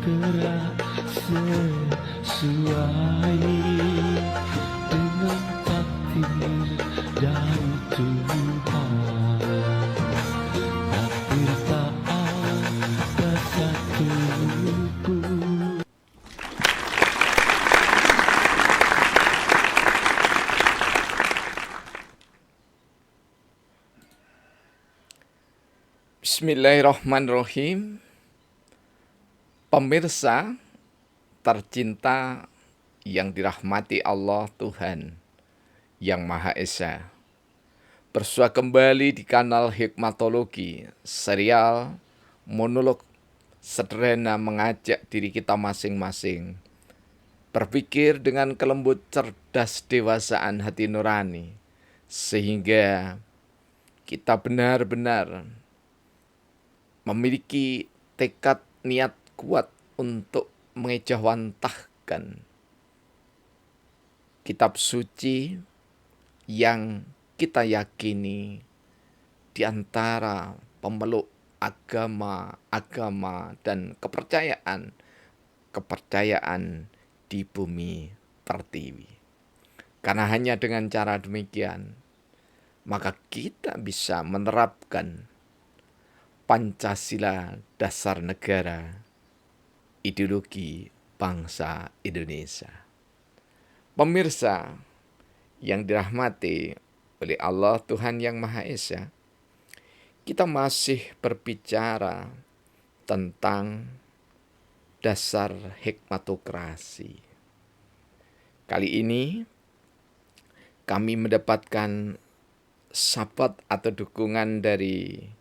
bergerak sesuai dengan takdir dari Tuhan. Takdir tak ada satupun. Bismillahirrahmanirrahim. Pemirsa tercinta yang dirahmati Allah Tuhan yang Maha Esa, bersua kembali di kanal Hikmatologi, serial monolog sederhana mengajak diri kita masing-masing berpikir dengan kelembut cerdas dewasaan hati nurani, sehingga kita benar-benar memiliki tekad niat kuat untuk mengejawantahkan kitab suci yang kita yakini di antara pemeluk agama dan kepercayaan di bumi pertiwi. Karena hanya dengan cara demikian, maka kita bisa menerapkan Pancasila dasar negara, ideologi bangsa Indonesia. Pemirsa yang dirahmati oleh Allah Tuhan yang Maha Esa, kita masih berbicara tentang dasar hikmatokrasi. Kali ini kami mendapatkan support atau dukungan dari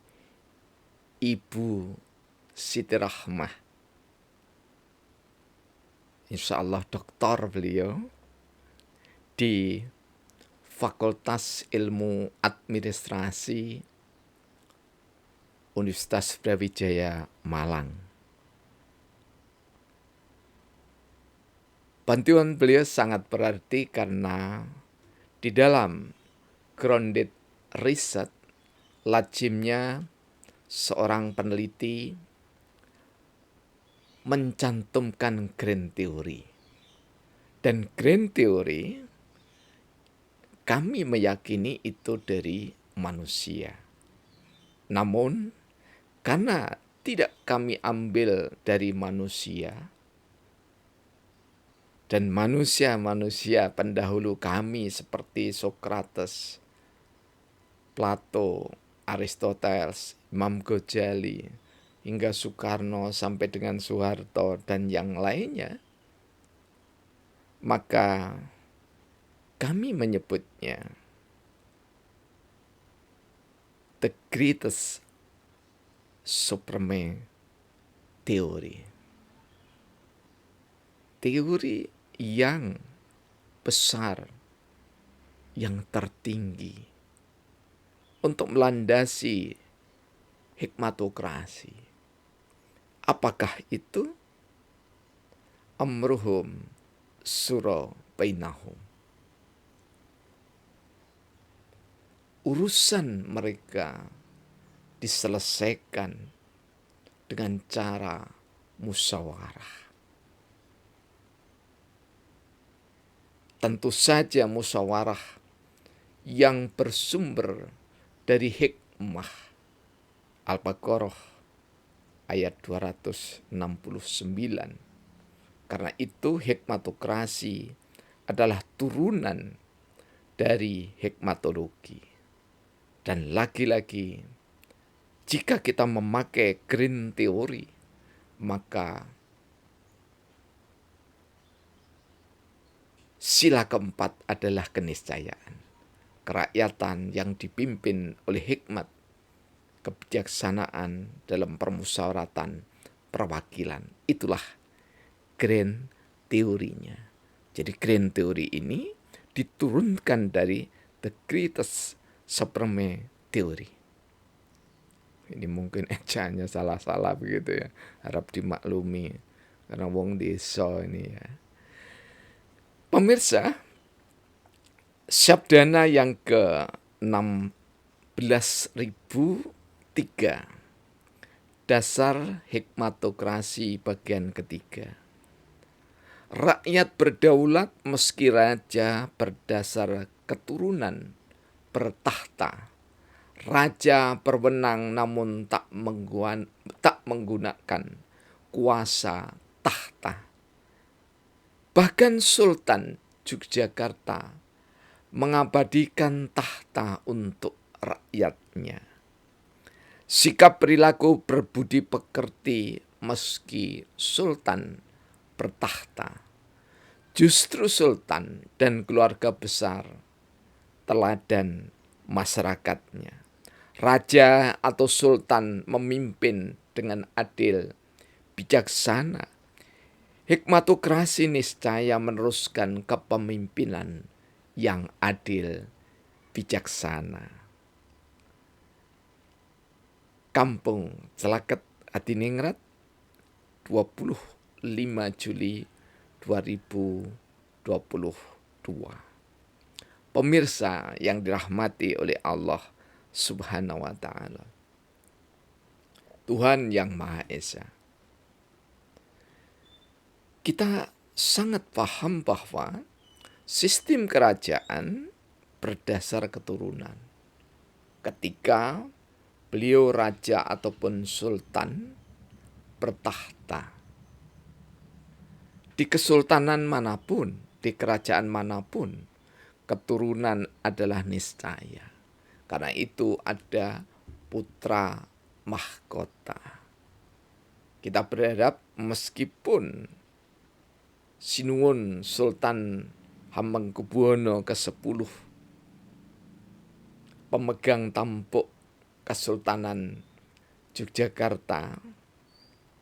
Ibu Siti Rahmah. Insya Allah doktor beliau di Fakultas Ilmu Administrasi Universitas Brawijaya Malang. Bantuan beliau sangat berarti karena di dalam grounded riset lajimnya seorang peneliti mencantumkan grand theory. Dan grand theory kami meyakini itu dari manusia. Namun karena tidak kami ambil dari manusia dan manusia-manusia pendahulu kami seperti Socrates, Plato, Aristoteles, Imam Ghazali, hingga Soekarno sampai dengan Soeharto dan yang lainnya, maka kami menyebutnya the greatest supreme theory. Teori yang besar, yang tertinggi untuk melandasi hikmatokrasi. Apakah itu? Amruhum sura bainahum. Urusan mereka diselesaikan dengan cara musyawarah. Tentu saja musyawarah yang bersumber dari hikmah. Al-Baqarah ayat 269. Karena itu hikmatokrasi adalah turunan dari hikmatologi. Dan lagi-lagi, jika kita memakai green theory, maka sila keempat adalah keniscayaan. Kerakyatan yang dipimpin oleh hikmat, kebijaksanaan dalam permusyawaratan perwakilan. Itulah grand teorinya. Jadi grand teori ini diturunkan dari the greatest supreme theory. Ini mungkin ejanya salah-salah begitu ya. Harap dimaklumi karena wong desa ini ya. Pemirsa, Sabdana yang ke 16.003 Dasar hikmatokrasi bagian ketiga. Rakyat berdaulat meski raja berdasar keturunan bertahta. Raja berwenang namun tak menggunakan kuasa tahta. Bahkan Sultan Yogyakarta mengabadikan tahta untuk rakyatnya. Sikap perilaku berbudi pekerti meski Sultan bertahta. Justru Sultan dan keluarga besar teladan masyarakatnya. Raja atau Sultan memimpin dengan adil, bijaksana. Hikmatokrasi niscaya meneruskan kepemimpinan yang adil, bijaksana. Kampung Celaket Adiningrat, 25 Juli 2022. Pemirsa yang dirahmati oleh Allah Subhanahu wa ta'ala. Tuhan yang Maha Esa. Kita sangat paham bahwa sistem kerajaan berdasar keturunan. Ketika beliau raja ataupun sultan bertahta, di kesultanan manapun, di kerajaan manapun, keturunan adalah niscaya. Karena itu ada putra mahkota. Kita berharap meskipun Sinuwun Sultan Hamengkubuwono ke-10, pemegang tampuk Kesultanan Yogyakarta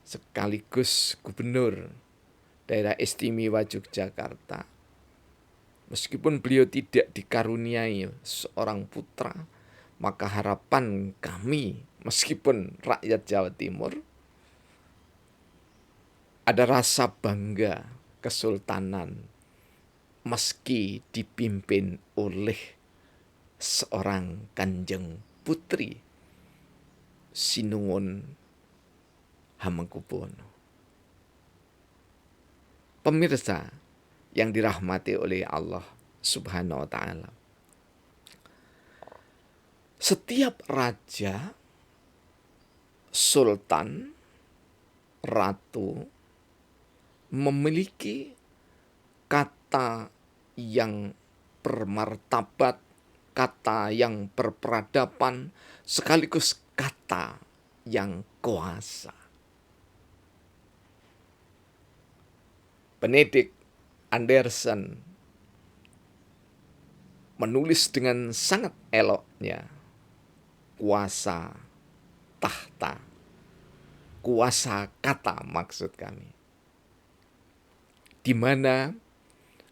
sekaligus gubernur daerah istimewa Yogyakarta, meskipun beliau tidak dikaruniai seorang putra, maka harapan kami, meskipun rakyat Jawa Timur, ada rasa bangga kesultanan meski dipimpin oleh seorang Kanjeng Putri Sinuwun Hamengkubuwono. Pemirsa yang dirahmati oleh Allah Subhanahu wa ta'ala. Setiap raja, sultan, ratu memiliki kata yang bermartabat, kata yang berperadaban, sekaligus kata yang kuasa. Benedict Anderson menulis dengan sangat eloknya, kuasa tahta, kuasa kata maksud kami. Di mana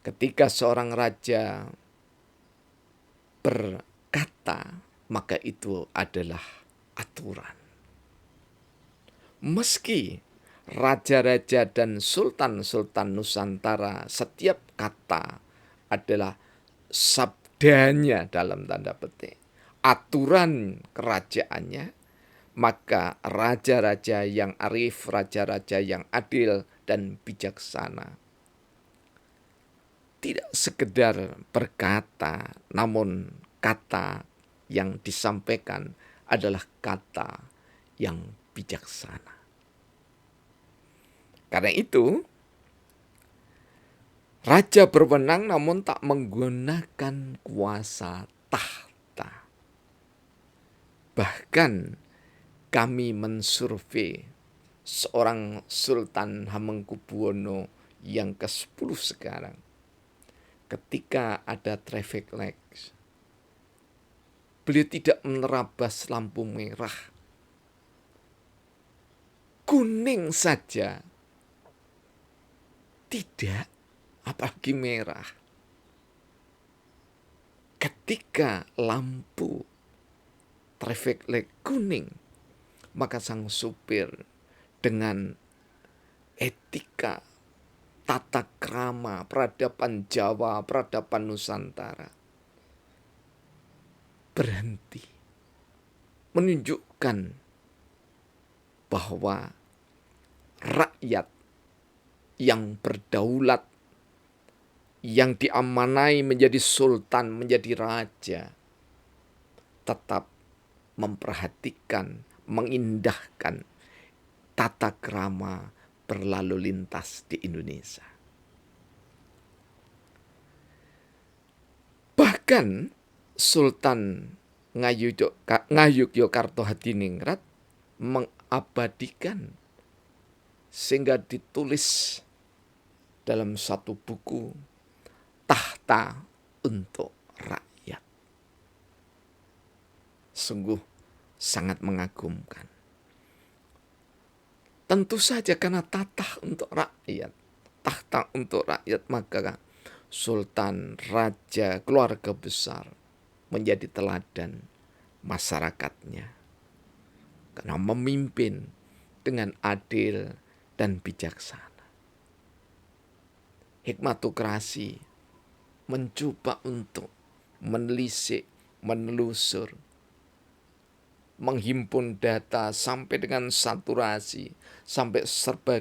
ketika seorang raja berkata, maka itu adalah aturan. Meski raja-raja dan sultan-sultan Nusantara setiap kata adalah sabdanya dalam tanda petik, aturan kerajaannya, maka raja-raja yang arif, raja-raja yang adil dan bijaksana tidak sekedar berkata, namun kata yang disampaikan adalah kata yang bijaksana. Karena itu, raja berwenang namun tak menggunakan kuasa tahta. Bahkan kami mensurvei seorang Sultan Hamengkubuwono yang ke-10 sekarang. Ketika ada traffic light, beliau tidak menerabas lampu merah. Kuning saja tidak, apalagi merah. Ketika lampu traffic light kuning, maka sang supir dengan etika, tata krama, peradaban Jawa, peradaban Nusantara berhenti, menunjukkan bahwa rakyat yang berdaulat, yang diamanai menjadi sultan, menjadi raja, tetap memperhatikan, mengindahkan tata krama berlalu lintas di Indonesia. Bahkan Sultan Ngayogyakarta Hadiningrat mengabadikan sehingga ditulis dalam satu buku, Tahta untuk Rakyat. Sungguh sangat mengagumkan. Tentu saja karena tahta untuk rakyat, maka sultan, raja, keluarga besar menjadi teladan masyarakatnya. Karena memimpin dengan adil dan bijaksana. Hikmatokrasi mencoba untuk menelisik, menelusur, menghimpun data sampai dengan saturasi, sampai serba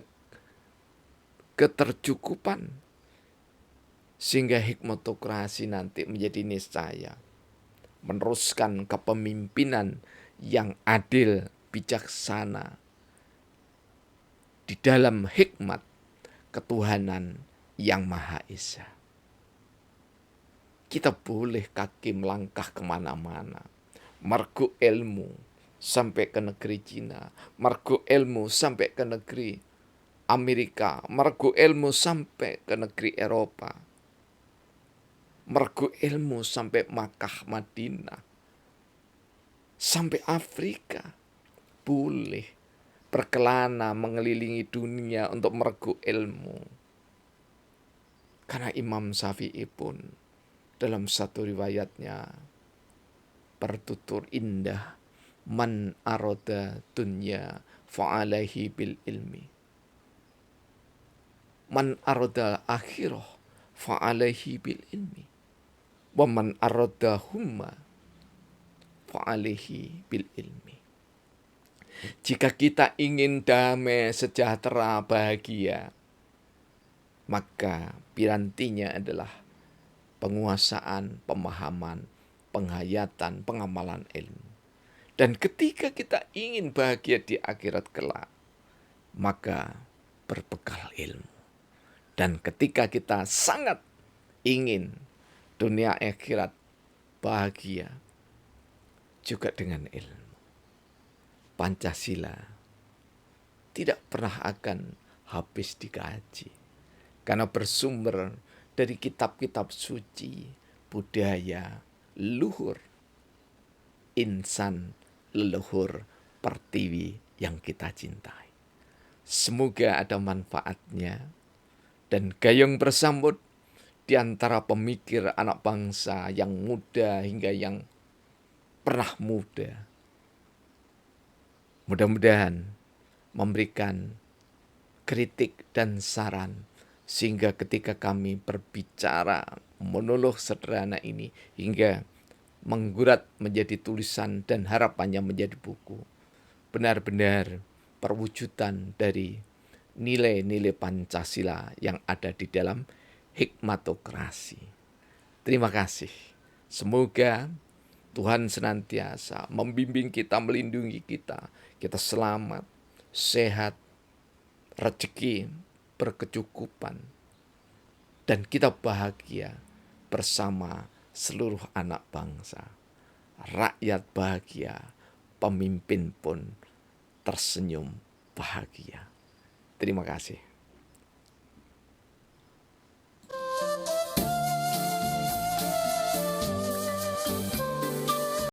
ketercukupan, sehingga hikmatokrasi nanti menjadi niscaya meneruskan kepemimpinan yang adil, bijaksana di dalam hikmat ketuhanan yang Maha Esa. Kita boleh kaki melangkah kemana-mana, margo ilmu sampai ke negeri Cina, margo ilmu sampai ke negeri Amerika, margo ilmu sampai ke negeri Eropa, margo ilmu sampai Makkah, Madinah, sampai Afrika. Boleh berkelana mengelilingi dunia untuk mergo ilmu. Karena Imam Syafi'i pun dalam satu riwayatnya bertutur indah, man aroda dunya fa'alaihi bil ilmi, man aroda akhirah fa'alaihi bil ilmi, wa man aroda humma fa'alaihi bil ilmi. Jika kita ingin damai, sejahtera, bahagia, maka pirantinya adalah penguasaan, pemahaman, penghayatan, pengamalan ilmu. Dan ketika kita ingin bahagia di akhirat kelak, maka berbekal ilmu. Dan ketika kita sangat ingin dunia akhirat bahagia, juga dengan ilmu. Pancasila tidak pernah akan habis dikaji, karena bersumber dari kitab-kitab suci, budaya, luhur, insan, leluhur, pertiwi yang kita cintai. Semoga ada manfaatnya dan gayung bersambut di antara pemikir anak bangsa yang muda hingga yang pernah muda. Mudah-mudahan memberikan kritik dan saran sehingga ketika kami berbicara monolog sederhana ini hingga menggurat menjadi tulisan dan harapannya menjadi buku, benar-benar perwujudan dari nilai-nilai Pancasila yang ada di dalam hikmatokrasi. Terima kasih. Semoga Tuhan senantiasa membimbing kita, melindungi kita. Kita selamat, sehat, rezeki, berkecukupan. Dan kita bahagia bersama seluruh anak bangsa. Rakyat bahagia, pemimpin pun tersenyum bahagia. Terima kasih.